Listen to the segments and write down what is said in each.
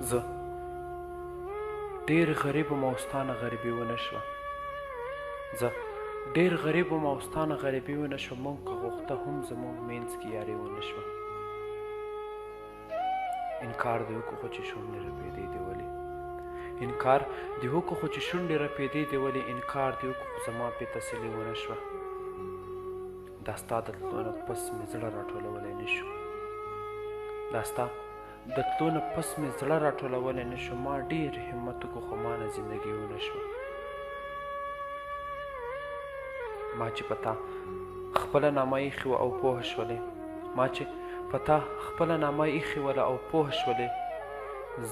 زه ډېر غریب وم او ستا نه غریبي ونه شوه. زه ډېر غریب وم او ستا نه غریبي ونه شوه. مونږ که غوښته هم زموږ منځ کې یاري ونه شوه. انکار دې وکړو خو چې شونډې رپېدې دې ولې. انکار دې وکړو خو چې شونډې رپېدې دې ولې. انکار دې وکړو خو زما پې تسلي ونه شوه. دا ستا د تلو نه پس مې زړه راټولولی نه شو. دا ستا د تلو نه پس مې زړه راټولولی نه شو. ما ډېر همت وکړو خو ما نه زندګي ونه شوه. ما چې په تا خپله نامه ایښې وه او پوهه شولې. ما چې په تا خپله نامه ایښې وله او پوهه شولې.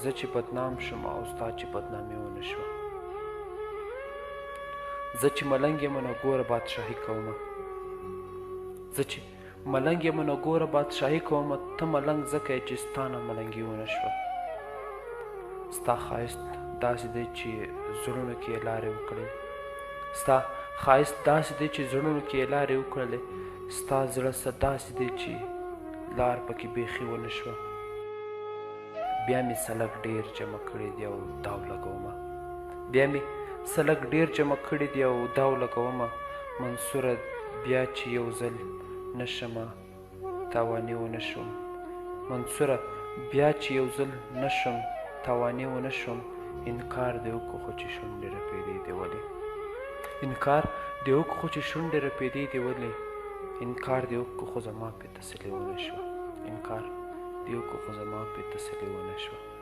زه چې بدنام شوم او ستا چې بدنامي ونه شوه. زه چې ملنګ یم نو ګوره بادشاهي کومه. زه چې ملنګ یم نو ګوره بادشاهي کومه. ته ملنګ ځکه یې چې ستا نه ملنګي ونه شوه. ستا ښایست داسې دی چې زړونو کې یې لارې وکړې. ستا ښایست داسې دی چې زړونو کې یې لارې وکړلې. ستا زړه څه داسې دی چې لار پکې بیخي ونه شوه. بیا مې سلک ډېر جمع کړي دي او داو لګومه. بیا مې سلک ډېر جمع کړي دي او داو لګومه. منصوره بیا چې یو ځل نشمه تاواني ونه شوم. منصوره بیا چې یو ځل نشم تاواني ونه شوم. انکار دې وکړو خو چې شونډې رپېدې دې ولې. انکار دې وکړو خو چې شونډې رپېدې دې ولې. انکار دې وکړو خو زما پې تسلي ونه شوه. انکار دې وکړو خو زما پې تسلي ونه شوه.